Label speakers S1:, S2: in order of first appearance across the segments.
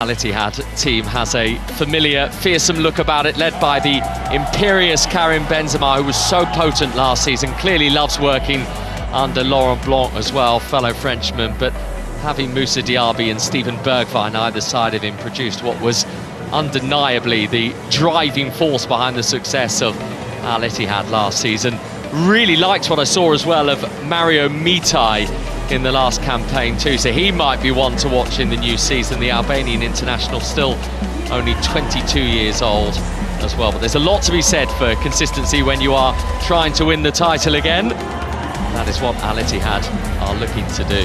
S1: Al Ittihad team has a familiar, fearsome look about it, led by the imperious Karim Benzema, who was so potent last season, clearly loves working under Laurent Blanc as well, fellow Frenchman, but having Moussa Diaby and Steven Bergwijn either side of him produced what was undeniably the driving force behind the success of Al Ittihad last season. Really liked what I saw as well of Mario Mitai in the last campaign too, so he might be one to watch in the new season. The Albanian international, still only 22 years old as well, but there's a lot to be said for consistency when you are trying to win the title again. That is what Al Ittihad are looking to do.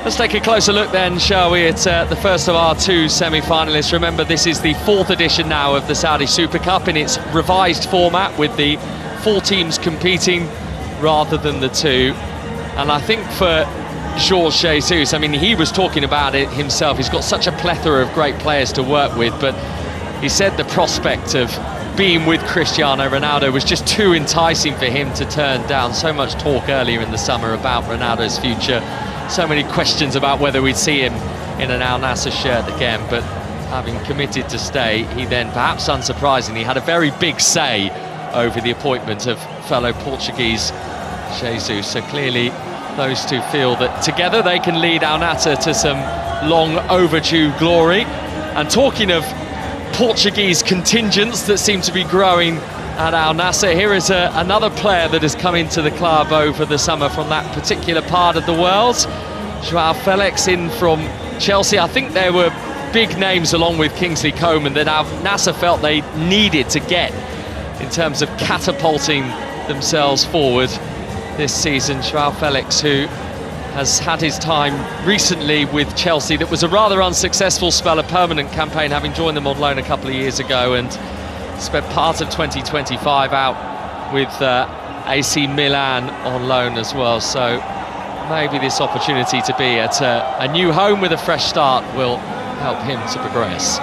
S1: Let's take a closer look then, shall we, at the first of our two semi-finalists. Remember, this is the fourth edition now of the Saudi Super Cup in its revised format, with the 4 teams competing rather than the 2. And I think for Jorge Jesus, I mean, he was talking about it himself, he's got such a plethora of great players to work with, but he said the prospect of being with Cristiano Ronaldo was just too enticing for him to turn down. So much talk earlier in the summer about Ronaldo's future, so many questions about whether we'd see him in an Al Nassr shirt again, but having committed to stay, he then, perhaps unsurprisingly, had a very big say over the appointment of fellow Portuguese Jesus. So clearly those two feel that together they can lead Al Nassr to some long overdue glory. And talking of Portuguese contingents that seem to be growing at Al Nassr, here is another player that has come into the club over the summer from that particular part of the world. João Felix in from Chelsea. I think there were big names along with Kingsley Coman that Al Nassr felt they needed to get in terms of catapulting themselves forward this season. João Felix, who has had his time recently with Chelsea, that was a rather unsuccessful spell, a permanent campaign, having joined them on loan a couple of years ago, and spent part of 2025 out with AC Milan on loan as well. So maybe this opportunity to be at a new home with a fresh start will help him to progress.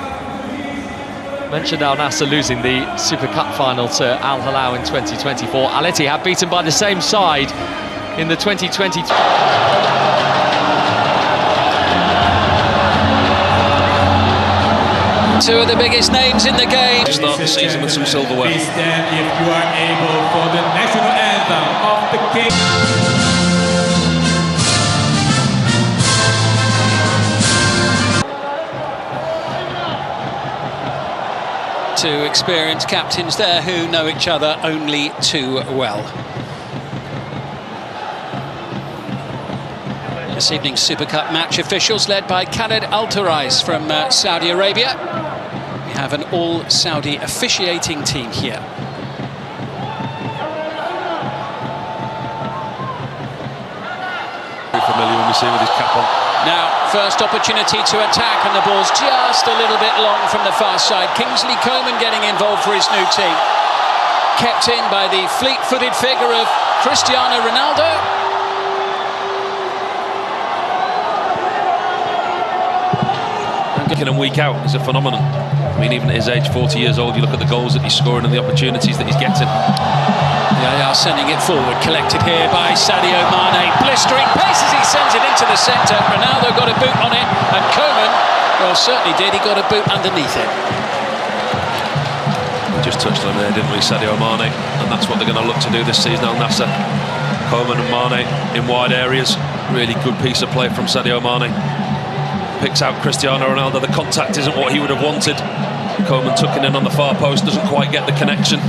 S1: Mentioned Al Nassr losing the Super Cup final to Al Hilal in 2024. Al Ittihad beaten by the same side in the 2022.
S2: Two of the biggest names in the game.
S3: Start the season with some silverware.
S4: Please stand if you are able for the national anthem of the King.
S2: Two experienced captains there who know each other only too well. This evening's Super Cup match officials led by Khaled Al-Turais from Saudi Arabia. We have an all-Saudi officiating team here.
S3: Very familiar when we see him with his cap on.
S2: Now, first opportunity to attack, and the ball's just a little bit long from the far side. Kingsley Coman getting involved for his new team. Kept in by the fleet-footed figure of Cristiano Ronaldo.
S3: Week in and week out, he's a phenomenon. I mean, even at his age, 40 years old, you look at the goals that he's scoring and the opportunities that he's getting.
S2: They are sending it forward, collected here by Sadio Mane. Blistering pace as he sends it into the centre. Ronaldo got a boot on it, and Coman, well, certainly did. He got a boot underneath it.
S3: We just touched on there, didn't we, Sadio Mane? And that's what they're going to look to do this season, Al Nassr. Coman and Mane in wide areas. Really good piece of play from Sadio Mane. Picks out Cristiano Ronaldo. The contact isn't what he would have wanted. Coman tucking in on the far post, doesn't quite get the connection.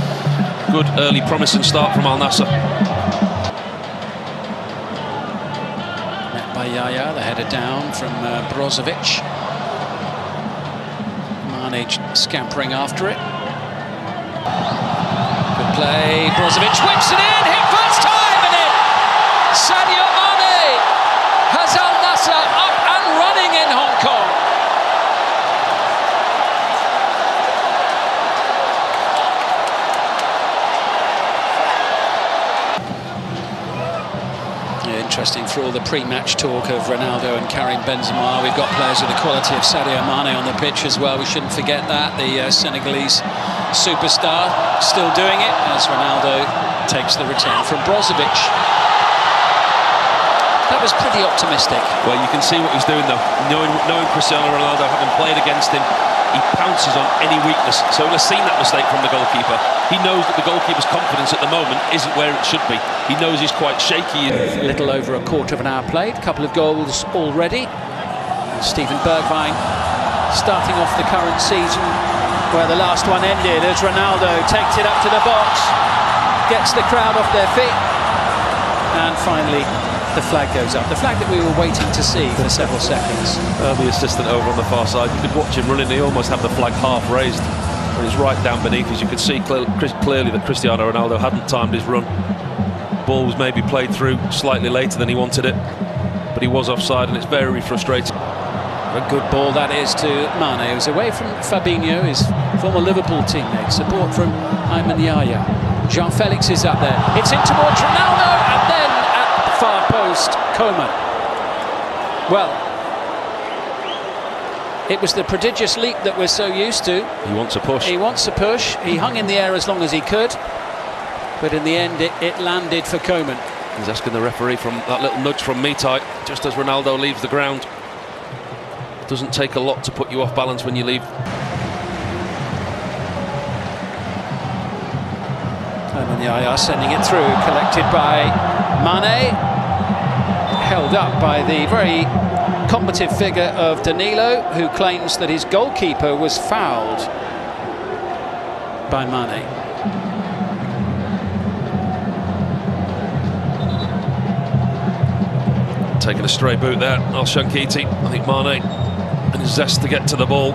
S3: Good early promising start from Al Nassr.
S2: Met by Yaya, the header down from Brozovic. Mane scampering after it. Good play, Brozovic whips it in, hit first time, and it! Sadio Mane has Al Nassr up and running in Hong Kong. Interesting for all the pre-match talk of Ronaldo and Karim Benzema. We've got players of the quality of Sadio Mane on the pitch as well. We shouldn't forget that. The Senegalese superstar still doing it as Ronaldo takes the return from Brozovic. That was pretty optimistic.
S3: Well, you can see what he's doing though. Knowing Cristiano Ronaldo, having played against him, he pounces on any weakness. So we've seen that mistake from the goalkeeper. He knows that the goalkeeper's confidence at the moment isn't where it should be. He knows he's quite shaky.
S2: A little over a quarter of an hour played, a couple of goals already. And Steven Bergwijn starting off the current season where the last one ended as Ronaldo takes it up to the box, gets the crowd off their feet, and finally the flag goes up. The flag that we were waiting to see for several seconds.
S3: The assistant over on the far side, you could watch him running, he almost had the flag half raised. And he's right down beneath us. You could see clearly that Cristiano Ronaldo hadn't timed his run. Ball was maybe played through slightly later than he wanted it, but he was offside, and it's very frustrating.
S2: A good ball that is to Mane, who's away from Fabinho, his former Liverpool teammate. Support from Ayman Yaya. João Felix is up there. It's in towards Ronaldo, and then at the far post, Coman. Well, it was the prodigious leap that we're so used to.
S3: He wants a push.
S2: He wants a push. He hung in the air as long as he could, but in the end it landed for Coman.
S3: He's asking the referee from that little nudge from Mitai just as Ronaldo leaves the ground. It doesn't take a lot to put you off balance when you leave.
S2: And Yaya sending it through, collected by Mane, held up by the very combative figure of Danilo, who claims that his goalkeeper was fouled by Mane.
S3: Taking a stray boot there, Al-Shankiti. I think Mane, and his zest to get to the ball,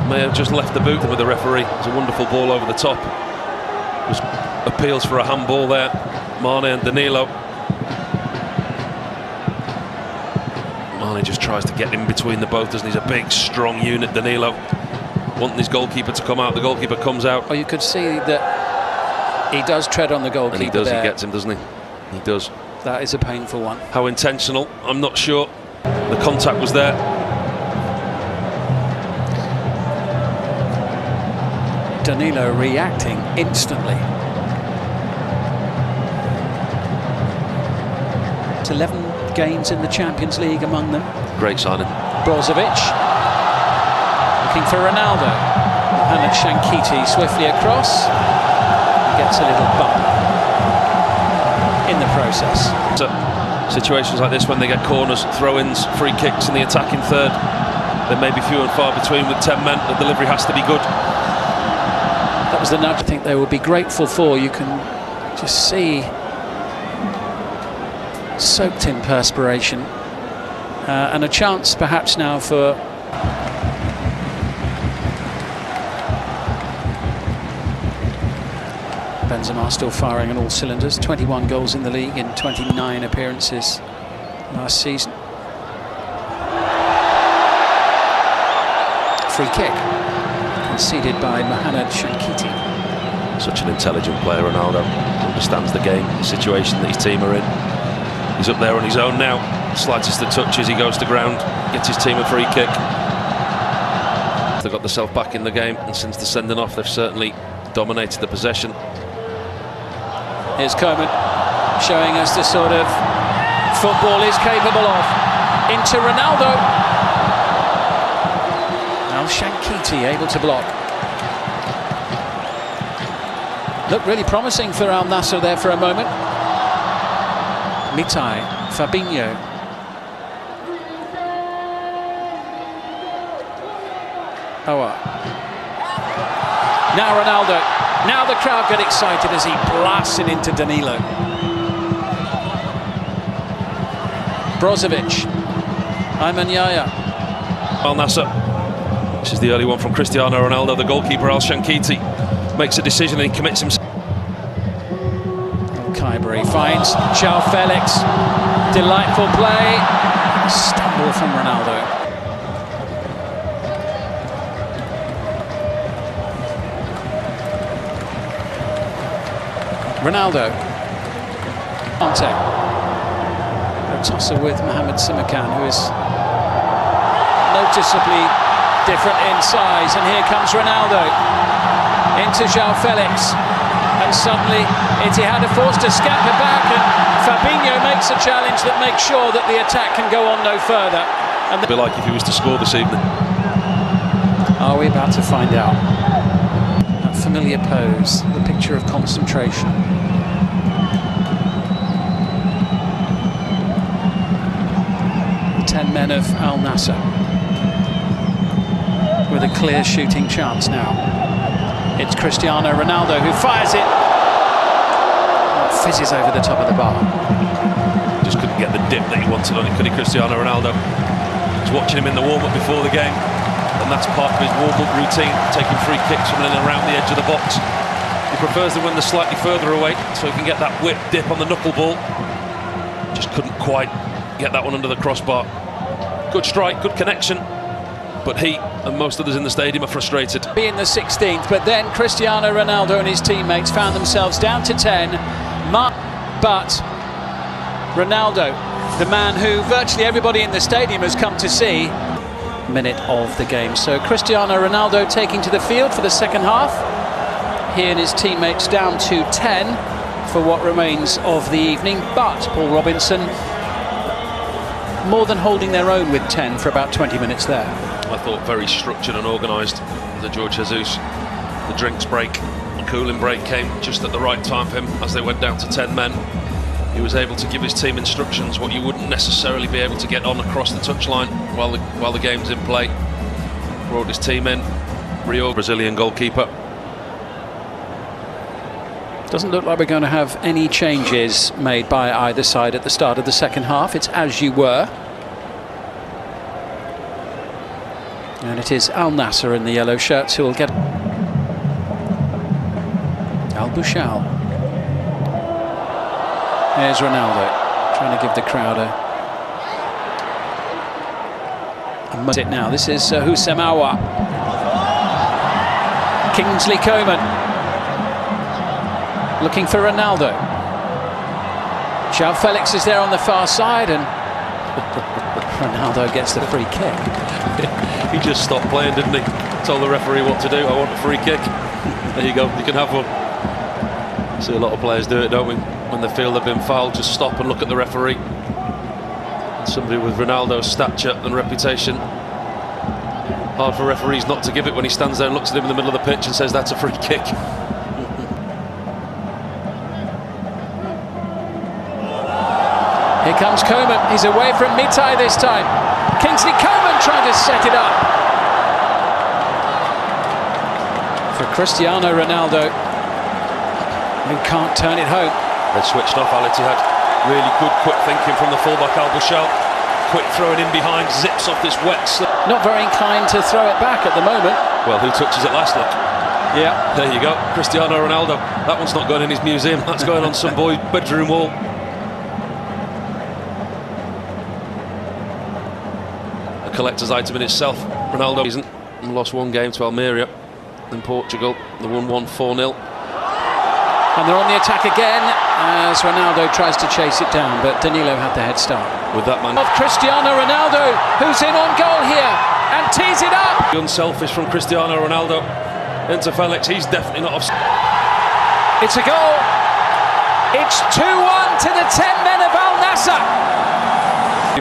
S3: may have just left the boot with the referee. It's a wonderful ball over the top. It was appeals for a handball there. Mane and Danilo. Mane just tries to get in between the both, doesn't he? He's a big, strong unit, Danilo. Wanting his goalkeeper to come out, the goalkeeper comes out.
S2: Oh, you could see that he does tread on the goalkeeper.
S3: And he does,
S2: there.
S3: he gets him, doesn't he? He does.
S2: That is a painful one.
S3: How intentional, I'm not sure. The contact was there.
S2: Danilo reacting instantly. It's 11 games in the Champions League among them.
S3: Great signing.
S2: Brozovic looking for Ronaldo. Mohamed Shankiti swiftly across. Gets a little bump in the process.
S3: So, situations like this, when they get corners, throw-ins, free kicks in the attacking third, there may be few and far between with 10 men. The delivery has to be good.
S2: That was the nudge I think they will be grateful for. You can just see soaked in perspiration, and a chance perhaps now for Benzema still firing on all cylinders. 21 goals in the league in 29 appearances last season. Free kick conceded by Mohamed Shankiti.
S3: Such an intelligent player, Ronaldo. Understands the game, the situation that his team are in. He's up there on his own now. Slightest of touches, he goes to ground, gets his team a free kick. They've got themselves back in the game, and since the sending off, they've certainly dominated the possession.
S2: Here's Coman showing us the sort of football is capable of. Into Ronaldo. Now Shankiti able to block. Looked really promising for Al Nassr there for a moment. Mitai, Fabinho. Now Ronaldo. Now the crowd get excited as he blasts it into Danilo. Brozovic. Ayman Yaya.
S3: Al Nassr. This is the early one from Cristiano Ronaldo. The goalkeeper, Al-Shankiti, makes a decision and he commits himself.
S2: Kaibury finds João Felix. Delightful play. Stumble from Ronaldo. Ronaldo. Ante. A tussle with Mohamed Simakan, who is noticeably different in size. And here comes Ronaldo. Into João Felix. And suddenly Etihad are forced to scamper back, and Fabinho makes a challenge that makes sure that the attack can go on no further. And
S3: It'd be like if he was to score this evening.
S2: are we about to find out? That familiar pose, the picture of concentration. The 10 men of Al Nassr with a clear shooting chance now. It's Cristiano Ronaldo who fires it. Fizzes over the top of the bar.
S3: Just couldn't get the dip that he wanted on it, could he, Cristiano Ronaldo? I was watching him in the warm-up before the game, and that's part of his warm-up routine, taking free kicks from in and around the edge of the box. He prefers them when they're slightly further away, so he can get that whip dip on the knuckleball. Just couldn't quite get that one under the crossbar. Good strike, good connection, but he and most others in the stadium are frustrated.
S2: In the 16th, but then Cristiano Ronaldo and his teammates found themselves down to 10. But Ronaldo, the man who virtually everybody in the stadium has come to see. Minute of the game. So Cristiano Ronaldo taking to the field for the second half. He and his teammates down to 10 for what remains of the evening. But Paul Robinson more than holding their own with 10 for about 20 minutes there.
S3: I thought very structured and organised, the George Jesus. The drinks break, the cooling break came just at the right time for him as they went down to 10 men. He was able to give his team instructions, what you wouldn't necessarily be able to get on across the touchline while the game's in play. Brought his team in. Rio, Brazilian goalkeeper.
S2: Doesn't look like we're going to have any changes made by either side at the start of the second half. It's as you were. And it is Al Nassr in the yellow shirts who will get... Al Bouchal. There's Ronaldo, trying to give the crowd a it now. This is Houssem Aouar. Kingsley Coman looking for Ronaldo. João Felix is there on the far side, and Ronaldo gets the free kick.
S3: He just stopped playing, didn't he? Told the referee what to do. I want a free kick. There you go, you can have one. See a lot of players do it, don't we? When they feel they've been fouled, just stop and look at the referee. And somebody with Ronaldo's stature and reputation, hard for referees not to give it when he stands there and looks at him in the middle of the pitch and says that's a free kick.
S2: Here comes Coman. He's away from Mitai this time. Kingsley Coman trying to set it up for Cristiano Ronaldo, who can't turn it home.
S3: They switched off Al Ittihad. Really good, quick thinking from the fullback Al Bouchal. Quick throwing in behind, zips off this wet slip.
S2: Not very inclined to throw it back at the moment.
S3: Well, who touches it last, look?
S2: Yeah.
S3: There you go, Cristiano Ronaldo. That one's not going in his museum, that's going on some boy's bedroom wall. A collector's item in itself. Ronaldo isn't, and lost one game to Almeria in Portugal. They won 1-4-0.
S2: And they're on the attack again as Ronaldo tries to chase it down, but Danilo had the head start.
S3: With that man
S2: of Cristiano Ronaldo, who's in on goal here and tees it up.
S3: Unselfish from Cristiano Ronaldo into Felix. He's definitely not offside.
S2: It's a goal. It's 2-1 to the 10 men of Al Nassr.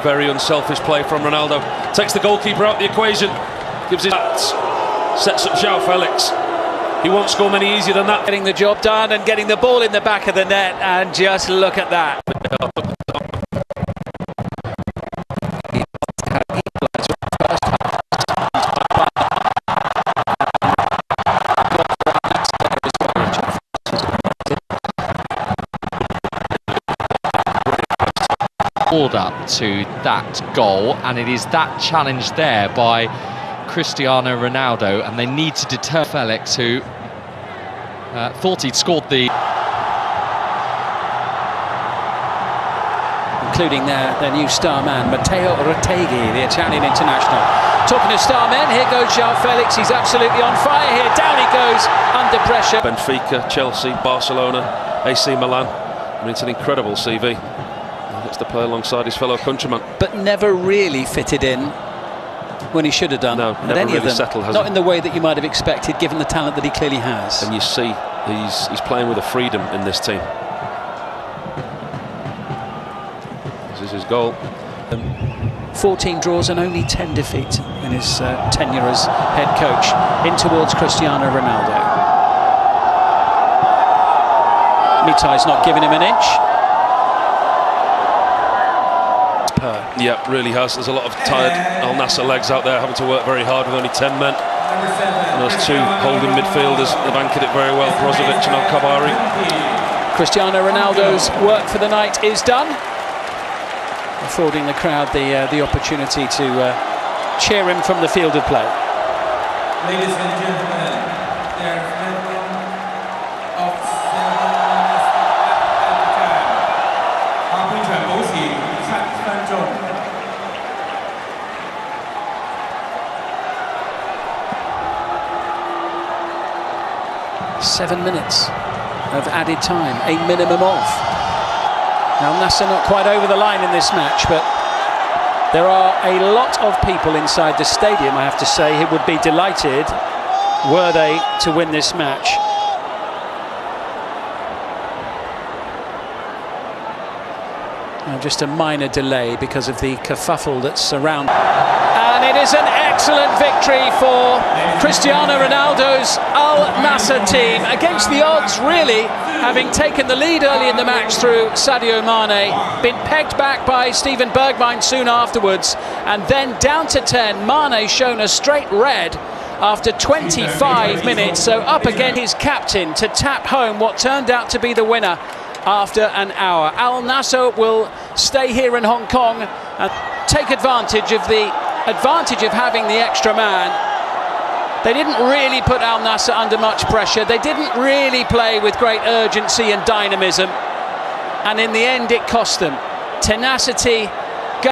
S3: Very unselfish play from Ronaldo. Takes the goalkeeper out the equation. Gives his bats. Sets up João Felix. He won't score many easier than that.
S2: Getting the job done and getting the ball in the back of the net, and just look at that.
S1: Up to that goal, and it is that challenge there by Cristiano Ronaldo, and they need to deter Felix, who thought he'd scored the...
S2: Including their new star man, Matteo Retegui, the Italian international. Talking of star men, here goes João Felix. He's absolutely on fire here. Down he goes, under pressure.
S3: Benfica, Chelsea, Barcelona, AC Milan. I mean, it's an incredible CV. To play alongside his fellow countryman,
S2: but never really fitted in when he should have done.
S3: No,
S2: at
S3: never
S2: any
S3: really
S2: of them.
S3: settled, has
S2: not
S3: he?
S2: in the way that you might have expected, given the talent that he clearly has.
S3: And you see, he's playing with a freedom in this team. goal.
S2: 14 draws and only 10 defeats in his tenure as head coach. In towards Cristiano Ronaldo. Mitai's not giving him an inch.
S3: Yeah, really has. There's a lot of tired Al Nassr legs out there having to work very hard with only 10 men. And those two holding midfielders have anchored it very well, Brozovic and Al-Kabari.
S2: Cristiano Ronaldo's work for the night is done, affording the crowd the opportunity to cheer him from the field of play.
S4: Ladies and gentlemen, there's of
S2: 7 minutes of added time, a minimum of. Now Nassr not quite over the line in this match, but there are a lot of people inside the stadium, I have to say, who would be delighted were they to win this match. Now just a minor delay because of the kerfuffle that's surrounded. And it is an excellent victory for Cristiano Ronaldo's Al Nassr team, against the odds really, having taken the lead early in the match through Sadio Mane, been pegged back by Steven Bergwijn soon afterwards, and then down to 10. Mane shown a straight red after 25 minutes, so up again his captain to tap home what turned out to be the winner after an hour. Al Nassr will stay here in Hong Kong and take advantage of having the extra man. They didn't really put Al Nassr under much pressure. They didn't really play with great urgency and dynamism. And in the end, it cost them. Tenacity